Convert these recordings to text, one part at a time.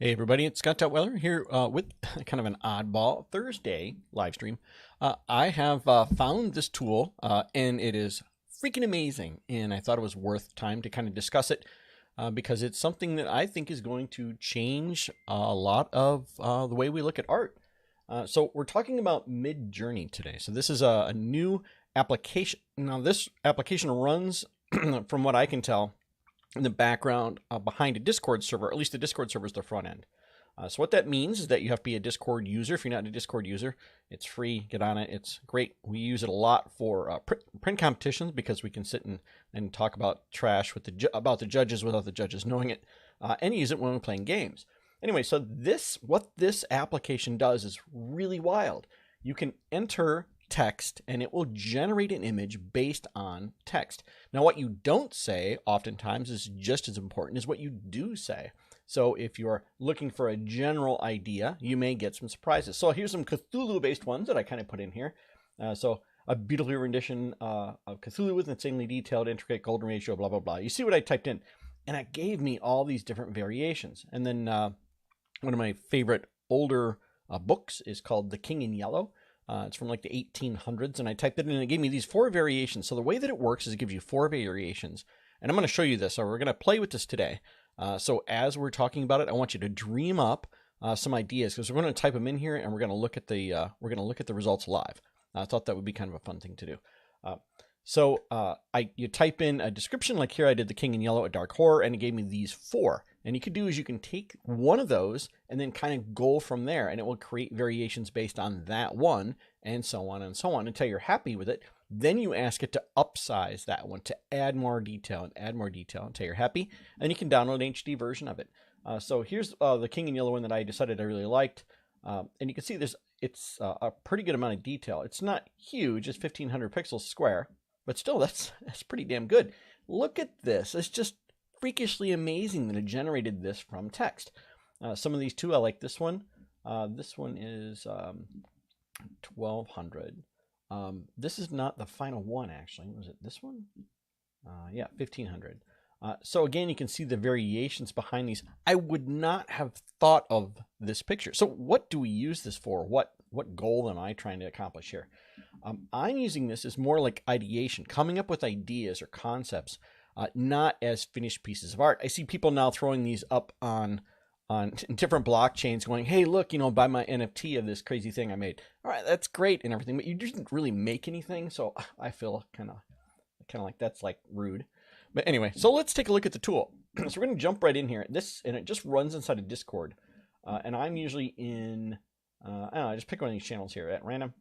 Hey everybody, it's Scott Weller here with kind of an oddball Thursday live stream. I have found this tool and it is freaking amazing, and I thought it was worth time to kind of discuss it because it's something that I think is going to change a lot of the way we look at art. So we're talking about MidJourney today. So this is a new application. Now this application runs, from what I can tell, in the background behind a Discord server, or at least the Discord server is the front end. So what that means is that you have to be a Discord user. If you're not a Discord user, it's free. Get on it. It's great. We use it a lot for print competitions because we can sit and talk about trash with about the judges without the judges knowing it, and use it when we're playing games. Anyway, so what this application does is really wild. You can enter text and it will generate an image based on text. Now, what you don't say oftentimes is just as important as what you do say. So if you're looking for a general idea, you may get some surprises. So here's some Cthulhu-based ones that I kind of put in here. So a beautiful rendition of Cthulhu with insanely detailed, intricate golden ratio, blah, blah, blah. You see what I typed in? And it gave me all these different variations. And then one of my favorite older books is called The King in Yellow. It's from like the 1800s, and I typed it in and it gave me these 4 variations. So the way that it works is it gives you 4 variations, and I'm going to show you this. So we're going to play with this today. So as we're talking about it, I want you to dream up some ideas, because we're going to type them in here and we're going to look at the results live. I thought that would be kind of a fun thing to do. You type in a description, like here I did The King in Yellow, a dark horror, and it gave me these 4. And you could do is you can take one of those and then kind of go from there, and it will create variations based on that one, and so on until you're happy with it. Then you ask it to upsize that one to add more detail until you're happy, and you can download an HD version of it. So here's the King in Yellow one that I decided I really liked, and you can see it's a pretty good amount of detail. It's not huge; it's 1500 pixels square, but still that's pretty damn good. Look at this; it's just freakishly amazing that it generated this from text. Some of these too, I like this one. This one is 1200. This is not the final one, actually. Was it this one? Yeah, 1500. So again, you can see the variations behind these. I would not have thought of this picture. So what do we use this for? What goal am I trying to accomplish here? I'm using this as more like ideation, coming up with ideas or concepts, not as finished pieces of art. I see people now throwing these up on different blockchains going, hey, look, buy my NFT of this crazy thing I made. All right, that's great and everything, but you didn't really make anything. So I feel kind of like that's like rude. But anyway, so let's take a look at the tool. So we're going to jump right in here. And it just runs inside of Discord. And I'm usually in, I don't know, I just pick one of these channels here at random.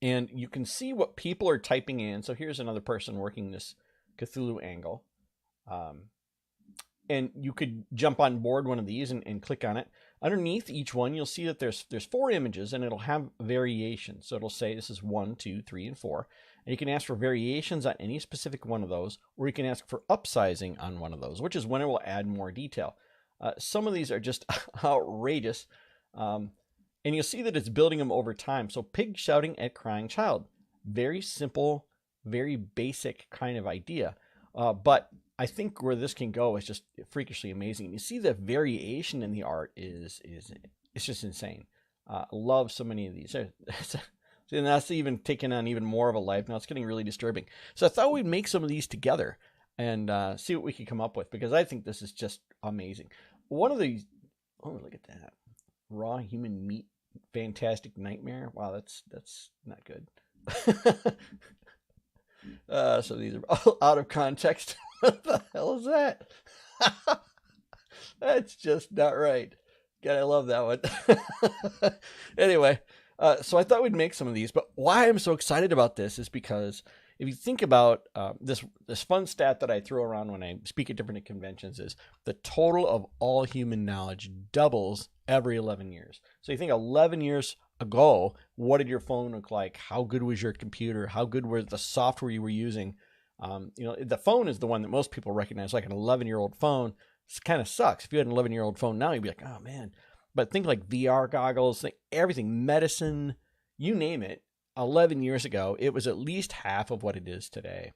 And you can see what people are typing in. So here's another person working this Cthulhu angle. And you could jump on board one of these and click on it. Underneath each one, you'll see that there's 4 images, and it'll have variations. So it'll say this is 1, 2, 3, and 4. And you can ask for variations on any specific one of those, or you can ask for upsizing on one of those, which is when it will add more detail. Some of these are just outrageous. And you'll see that it's building them over time. So pig shouting at crying child. Very simple, very basic kind of idea. But I think where this can go is just freakishly amazing. You see the variation in the art it's just insane. Love so many of these. And that's even taking on even more of a life. Now it's getting really disturbing. So I thought we'd make some of these together and see what we could come up with, because I think this is just amazing. One of these, oh, look at that. Raw human meat, fantastic nightmare. Wow, that's not good. So these are all out of context. What the hell is that? That's just not right. God, I love that one. Anyway, so I thought we'd make some of these, but why I'm so excited about this is because if you think about this fun stat that I throw around when I speak at different conventions is the total of all human knowledge doubles every 11 years. So you think 11 years ago, what did your phone look like? How good was your computer? How good was the software you were using? The phone is the one that most people recognize, like an 11-year-old phone. It kind of sucks. If you had an 11-year-old phone now, you'd be like, oh man. But think like VR goggles, think everything, medicine, you name it. 11 years ago, it was at least half of what it is today.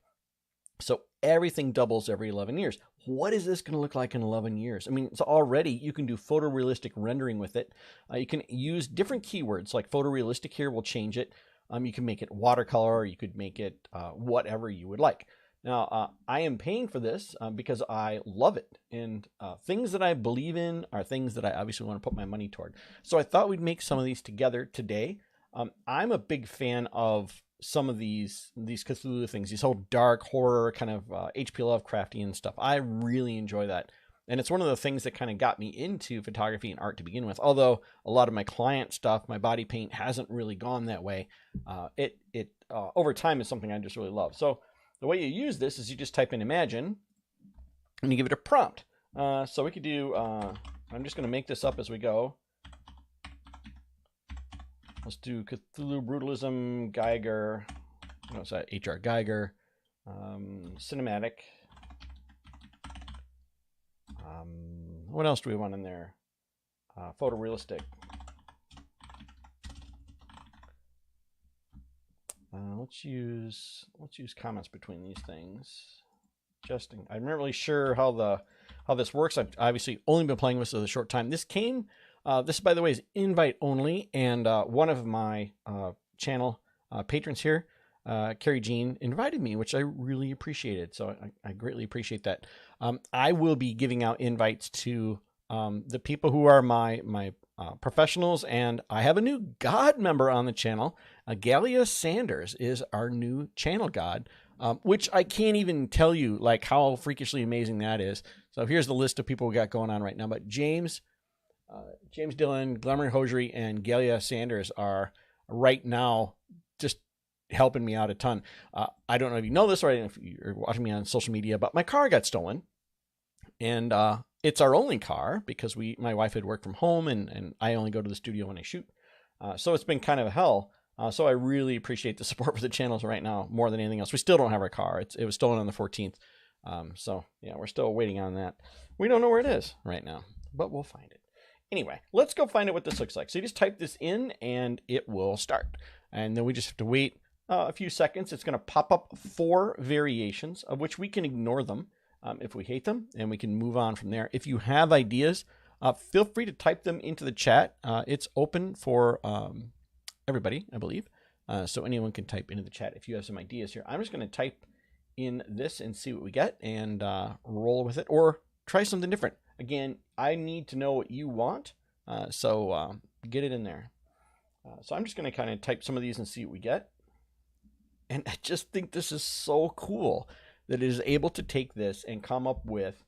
So everything doubles every 11 years. What is this going to look like in 11 years? I mean, it's already, you can do photorealistic rendering with it. You can use different keywords like photorealistic here will change it. You can make it watercolor, you could make it whatever you would like. Now, I am paying for this because I love it. And things that I believe in are things that I obviously want to put my money toward. So I thought we'd make some of these together today. I'm a big fan of some of these Cthulhu things, these whole dark horror kind of H.P. Lovecraftian stuff. I really enjoy that. And it's one of the things that kind of got me into photography and art to begin with. Although a lot of my client stuff, my body paint hasn't really gone that way. It over time is something I just really love. So the way you use this is you just type in imagine and you give it a prompt. So we could do, I'm just going to make this up as we go. Let's do Cthulhu Brutalism Geiger. What's that? HR Geiger. Cinematic. What else do we want in there? Photorealistic. Let's use comments between these things. I'm not really sure how this works. I've obviously only been playing with this a short time. This came. This, by the way, is invite only, and one of my channel patrons here, Carrie Jean, invited me, which I really appreciated. So I greatly appreciate that. I will be giving out invites to the people who are my professionals, and I have a new god member on the channel. Galia Sanders is our new channel god, which I can't even tell you like how freakishly amazing that is. So here's the list of people we got going on right now. But James Dillon, Glamoury Hosiery, and Galia Sanders are right now just helping me out a ton. I don't know if you know this or if you're watching me on social media, but my car got stolen. And it's our only car because my wife had worked from home and I only go to the studio when I shoot. So it's been kind of hell. So I really appreciate the support for the channels right now more than anything else. We still don't have our car. It was stolen on the 14th. So yeah, we're still waiting on that. We don't know where it is right now, but we'll find it. Anyway, let's go find out what this looks like. So you just type this in and it will start. And then we just have to wait a few seconds. It's going to pop up 4 variations of which we can ignore them if we hate them, and we can move on from there. If you have ideas, feel free to type them into the chat. It's open for everybody, I believe. So anyone can type into the chat if you have some ideas here. I'm just going to type in this and see what we get and roll with it or try something different. Again, I need to know what you want, so get it in there. So I'm just going to kind of type some of these and see what we get. And I just think this is so cool that it is able to take this and come up with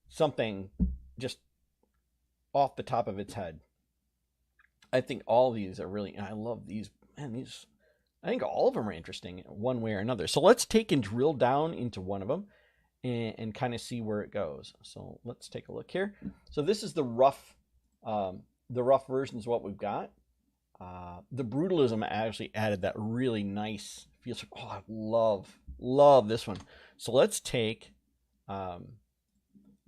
something just off the top of its head. I think all these are really, I love these, man, I think all of them are interesting one way or another. So let's take and drill down into one of them and kind of see where it goes. So let's take a look here. So this is the rough version is what we've got. The brutalism actually added that really nice feel. Oh, I love this one. So let's take, oops,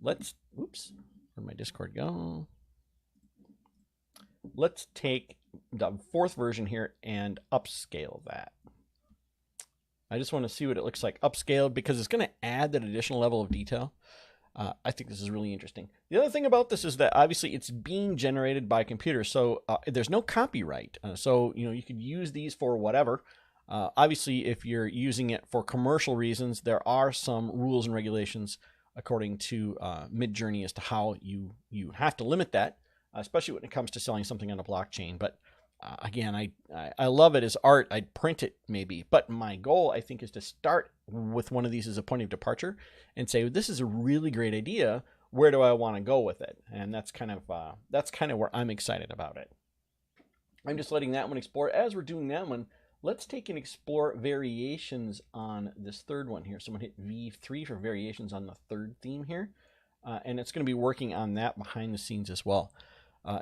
where'd my Discord go? Let's take the 4th version here and upscale that. I just want to see what it looks like upscaled because it's going to add that additional level of detail. I think this is really interesting. The other thing about this is that obviously it's being generated by computer, so there's no copyright. So you could use these for whatever. Obviously, if you're using it for commercial reasons, there are some rules and regulations according to MidJourney as to how you have to limit that, especially when it comes to selling something on a blockchain. But again, I love it as art. I'd print it maybe, but my goal I think is to start with one of these as a point of departure and say, this is a really great idea. Where do I want to go with it? And that's kind of where I'm excited about it. I'm just letting that one explore. As we're doing that one, let's take and explore variations on this 3rd one here. So I'm going to hit V3 for variations on the 3rd theme here. And it's going to be working on that behind the scenes as well.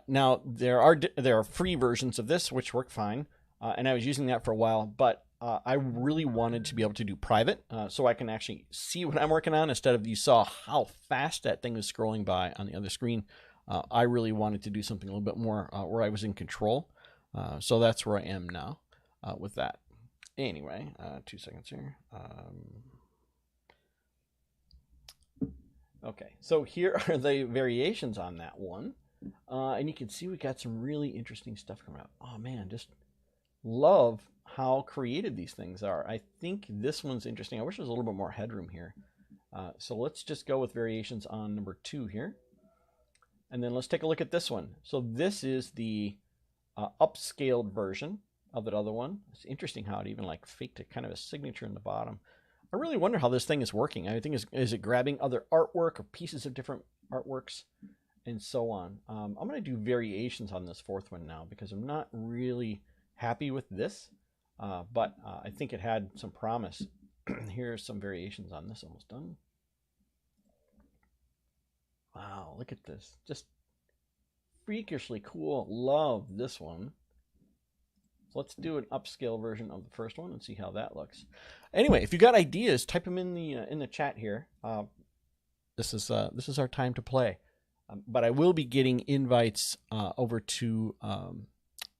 Now, there are free versions of this, which work fine. And I was using that for a while, but I really wanted to be able to do private so I can actually see what I'm working on instead of you saw how fast that thing was scrolling by on the other screen. I really wanted to do something a little bit more where I was in control. So that's where I am now with that. Anyway, 2 seconds here. Okay, so here are the variations on that one. And you can see we got some really interesting stuff coming out. Oh man, just love how creative these things are. I think this one's interesting. I wish there was a little bit more headroom here. So let's just go with variations on number 2 here. And then let's take a look at this one. So this is the upscaled version of that other one. It's interesting how it even like faked a kind of a signature in the bottom. I really wonder how this thing is working. I think is it grabbing other artwork or pieces of different artworks and so on. I'm going to do variations on this 4th one now because I'm not really happy with this, but I think it had some promise. Here's some variations on this. Almost done. Wow, look at this. Just freakishly cool. Love this one. So let's do an upscale version of the first one and see how that looks. Anyway, if you got ideas, type them in the chat here. This is our time to play. But I will be getting invites over to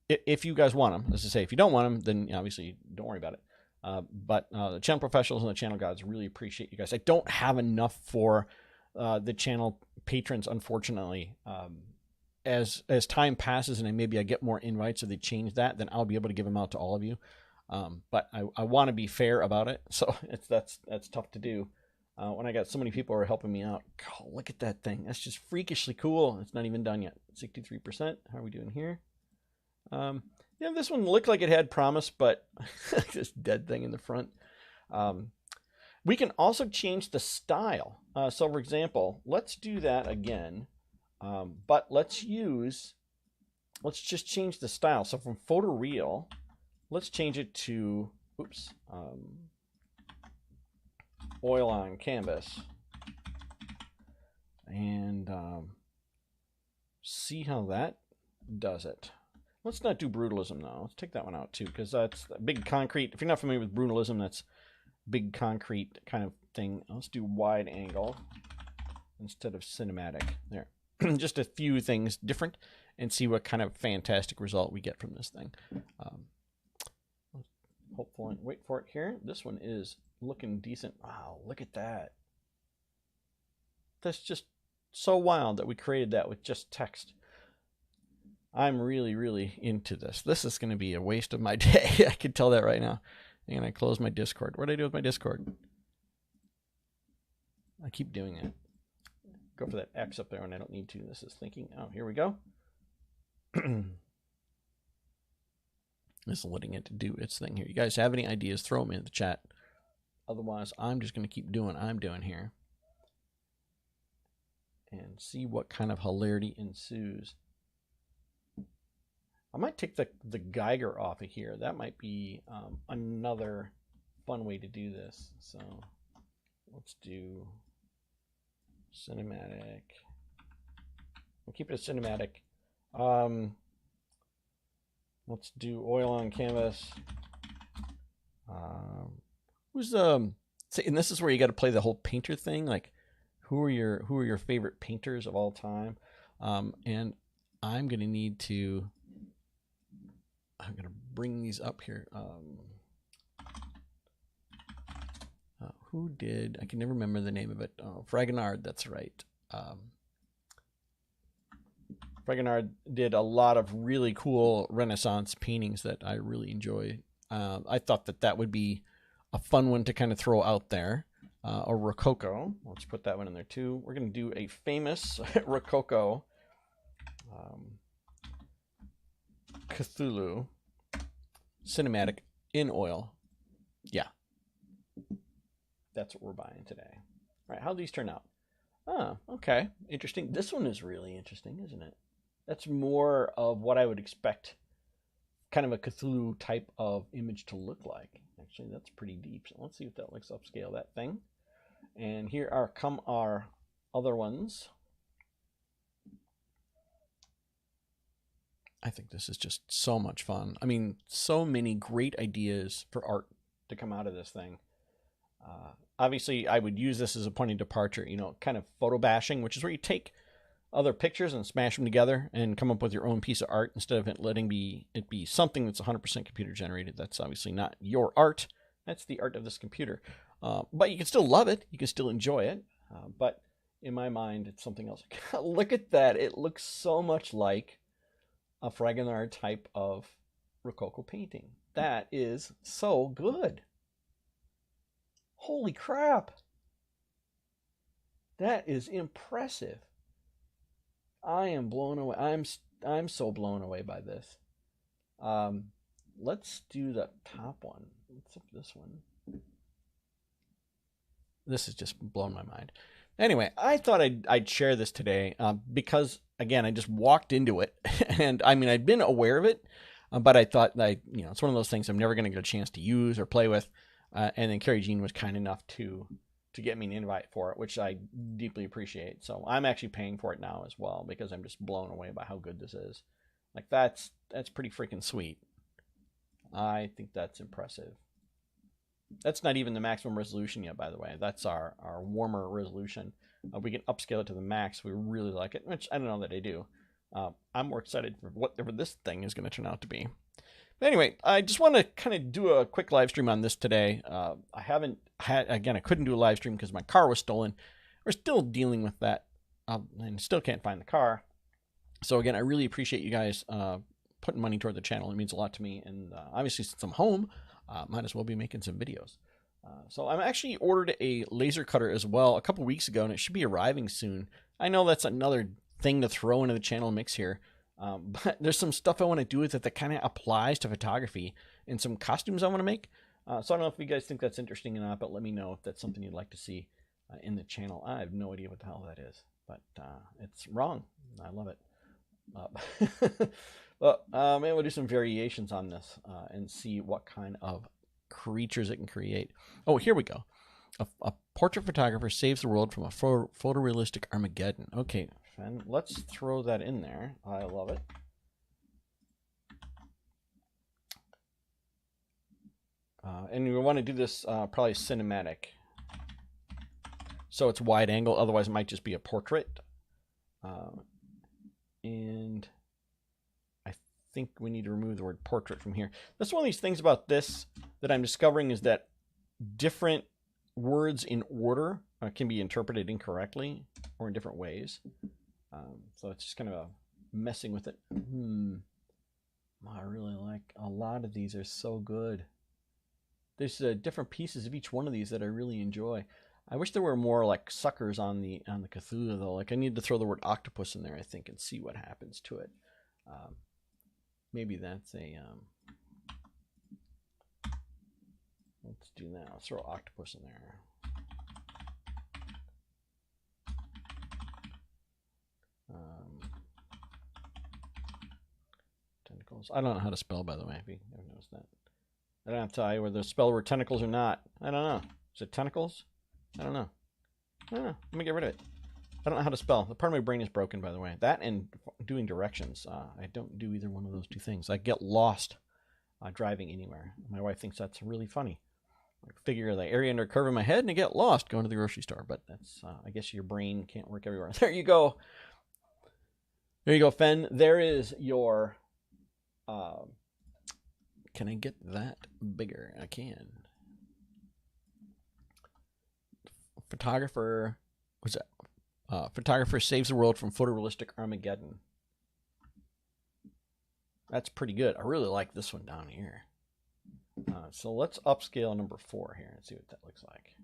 if you guys want them. As I say, if you don't want them, then obviously don't worry about it. But the channel professionals and the channel gods really appreciate you guys. I don't have enough for the channel patrons, unfortunately. As time passes and maybe I get more invites or they change that, then I'll be able to give them out to all of you. But I want to be fair about it, so that's tough to do. When I got so many people who are helping me out. God, look at that thing. That's just freakishly cool. It's not even done yet. 63%. How are we doing here? Yeah, this one looked like it had promise, but this dead thing in the front. We can also change the style. So for example, let's do that again. But let's just change the style. So from photoreal, let's change it to, oil on canvas. And see how that does it. Let's not do brutalism though. Let's take that one out too, because that's big concrete. If you're not familiar with brutalism, that's big concrete kind of thing. Let's do wide angle instead of cinematic. There. Just a few things different and see what kind of fantastic result we get from this thing. Hopefully, wait for it here. This one is looking decent. Wow, look at that. That's just so wild that we created that with just text. I'm really, really into this. This is going to be a waste of my day. I can tell that right now. And I close my Discord. What did I do with my Discord? I keep doing it. Go for that X up there when I don't need to. This is thinking. Oh, here we go. This is letting it do its thing here. You guys have any ideas? Throw them in the chat. Otherwise, I'm just going to keep doing what I'm doing here. And see what kind of hilarity ensues. I might take the Geiger off of here. That might be another fun way to do this. So let's do cinematic. We'll keep it a cinematic. Let's do oil on canvas. And this is where you got to play the whole painter thing. Like, who are your favorite painters of all time? And I'm gonna need to. I'm gonna bring these up here. Who did? I can never remember the name of it. Oh, Fragonard. That's right. Fragonard did a lot of really cool Renaissance paintings that I really enjoy. I thought that would be a fun one to kind of throw out there. Or Rococo. Let's put that one in there too. We're going to do a famous Rococo Cthulhu cinematic in oil. Yeah. That's what we're buying today. All right, how do these turn out? Oh, okay. Interesting. This one is really interesting, isn't it? That's more of what I would expect kind of a Cthulhu type of image to look like. Actually, that's pretty deep. So let's see if that looks upscale, that thing. And here come our other ones. I think this is just so much fun. I mean, so many great ideas for art to come out of this thing. Obviously, I would use this as a point of departure, you know, kind of photo bashing, which is where you take other pictures and smash them together and come up with your own piece of art instead of it letting it be something that's 100% computer generated. That's obviously not your art. That's the art of this computer. But you can still love it. You can still enjoy it. But in my mind, it's something else. Look at that. It looks so much like a Fragonard type of Rococo painting. That is so good. Holy crap. That is impressive. I am blown away. I'm so blown away by this. Let's do the top one. Let's up this one. This has just blown my mind. Anyway, I thought I'd share this today because, again, I just walked into it. And, I mean, I'd been aware of it, but I thought, it's one of those things I'm never going to get a chance to use or play with. And then Carrie Jean was kind enough to get me an invite for it, which I deeply appreciate. So I'm actually paying for it now as well because I'm just blown away by how good this is. Like, that's pretty freaking sweet. I think that's impressive. That's not even the maximum resolution yet, by the way. That's our warmer resolution. We can upscale it to the max. We really like it, which I don't know that I do. I'm more excited for whatever this thing is going to turn out to be. But anyway, I just want to kind of do a quick live stream on this today. I haven't had, again, I couldn't do a live stream because my car was stolen. We're still dealing with that and still can't find the car. So again, I really appreciate you guys putting money toward the channel. It means a lot to me. And obviously, since I'm home, might as well be making some videos. So I'm actually ordered a laser cutter as well a couple weeks ago, and it should be arriving soon. I know that's another thing to throw into the channel mix here. But there's some stuff I want to do with it that kind of applies to photography and some costumes I want to make. So I don't know if you guys think that's interesting or not, but let me know if that's something you'd like to see in the channel. I have no idea what the hell that is, but it's wrong. I love it. Well, maybe we'll do some variations on this and see what kind of creatures it can create. Oh, here we go. A portrait photographer saves the world from a photorealistic Armageddon. Okay, Fen, let's throw that in there. I love it. And we want to do this probably cinematic. So it's wide angle, otherwise it might just be a portrait. And I think we need to remove the word portrait from here. That's one of these things about this that I'm discovering is that different words in order can be interpreted incorrectly or in different ways. So it's just kind of messing with it. I really like a lot of these are so good. There's different pieces of each one of these that I really enjoy. I wish there were more like suckers on the Cthulhu though. Like I need to throw the word octopus in there, I think, and see what happens to it. Maybe that's a let's do that. Let's throw octopus in there. Tentacles. I don't know how to spell, by the way, if you ever noticed that. I don't have to tell you whether the spell word tentacles or not. I don't know. Is it tentacles? I don't know. Let me get rid of it. I don't know how to spell. The part of my brain is broken, by the way. That and doing directions. I don't do either one of those two things. I get lost driving anywhere. My wife thinks that's really funny. I figure the area under a curve in my head and I get lost going to the grocery store. But that's, I guess your brain can't work everywhere. There you go. There you go, Fen. There is your... can I get that bigger? I can. Photographer... What's that? Photographer saves the world from photorealistic Armageddon. That's pretty good. I really like this one down here. So let's upscale number 4 here and see what that looks like.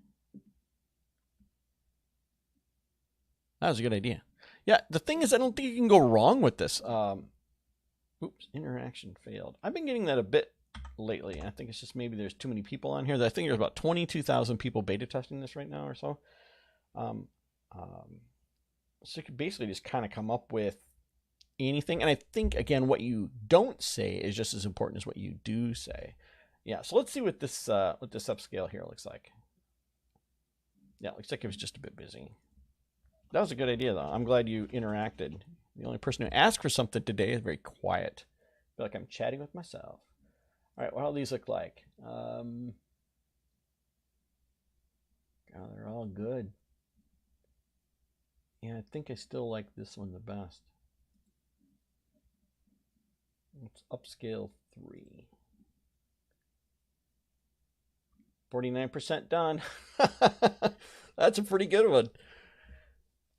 That was a good idea. Yeah, the thing is, I don't think you can go wrong with this. Oops, interaction failed. I've been getting that a bit lately. I think it's just maybe there's too many people on here. I think there's about 22,000 people beta testing this right now or so. So you could basically just kind of come up with anything. And I think, again, what you don't say is just as important as what you do say. Yeah, so let's see what this upscale here looks like. Yeah, it looks like it was just a bit busy. That was a good idea, though. I'm glad you interacted. The only person who asked for something today is very quiet. I feel like I'm chatting with myself. All right, what do these look like? God, they're all good. Yeah, I think I still like this one the best. Let's upscale 3. 49% done. That's a pretty good one.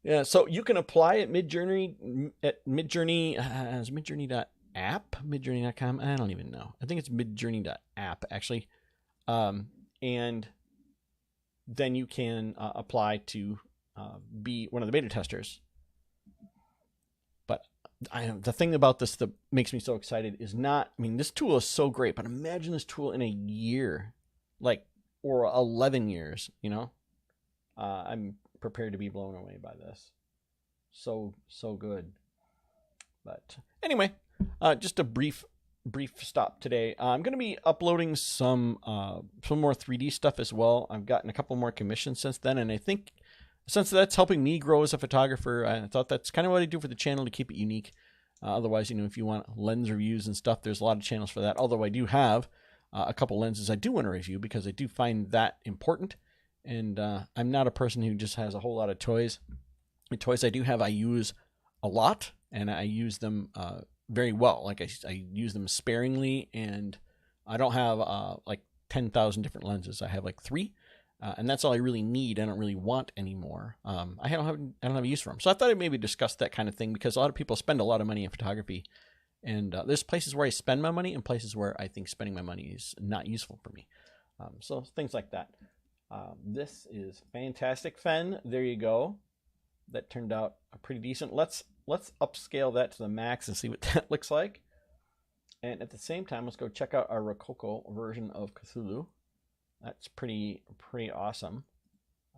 Yeah, so you can apply at MidJourney at MidJourney is MidJourney.app, MidJourney.com. I don't even know. I think it's MidJourney.app actually, and then you can apply to be one of the beta testers. But the thing about this that makes me so excited is not. I mean, this tool is so great, but imagine this tool in a year, like or 11 years. You know, I'm prepared to be blown away by this. So good. But anyway, just a brief stop today. I'm going to be uploading some more 3D stuff as well. I've gotten a couple more commissions since then, and I think since that's helping me grow as a photographer, I thought that's kind of what I do for the channel to keep it unique. Otherwise, you know, if you want lens reviews and stuff, there's a lot of channels for that. Although I do have a couple lenses I do want to review because I do find that important. And I'm not a person who just has a whole lot of toys. The toys I do have, I use a lot, and I use them very well. Like I use them sparingly, and I don't have like 10,000 different lenses. I have like 3, and that's all I really need. I don't really want anymore. I don't have a use for them. So I thought I'd maybe discuss that kind of thing because a lot of people spend a lot of money in photography, and there's places where I spend my money and places where I think spending my money is not useful for me. So things like that. This is fantastic, Fen. There you go. That turned out pretty decent. Let's upscale that to the max and see what that looks like. And at the same time, let's go check out our Rococo version of Cthulhu. That's pretty awesome.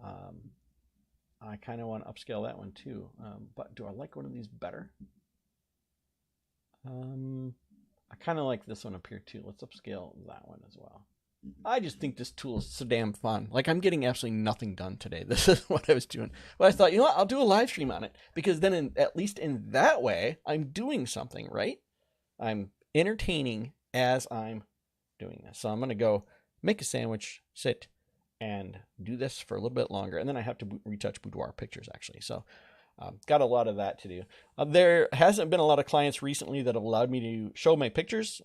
I kind of want to upscale that one too. But do I like one of these better? I kind of like this one up here too. Let's upscale that one as well. I just think this tool is so damn fun. Like, I'm getting absolutely nothing done today. This is what I was doing. But I thought, you know what? I'll do a live stream on it because then at least in that way, I'm doing something, right? I'm entertaining as I'm doing this. So I'm going to go make a sandwich, sit, and do this for a little bit longer. And then I have to retouch boudoir pictures, actually. So got a lot of that to do. There hasn't been a lot of clients recently that have allowed me to show my pictures,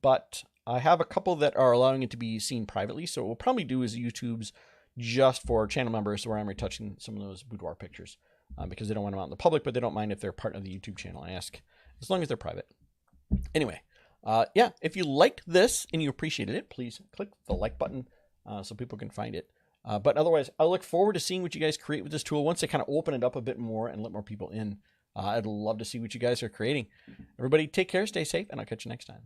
but I have a couple that are allowing it to be seen privately. So what we'll probably do is YouTube's just for channel members where I'm retouching some of those boudoir pictures because they don't want them out in the public, but they don't mind if they're part of the YouTube channel. I ask as long as they're private. Anyway, yeah, if you liked this and you appreciated it, please click the like button so people can find it. But otherwise, I look forward to seeing what you guys create with this tool once they kind of open it up a bit more and let more people in. I'd love to see what you guys are creating. Everybody take care, stay safe, and I'll catch you next time.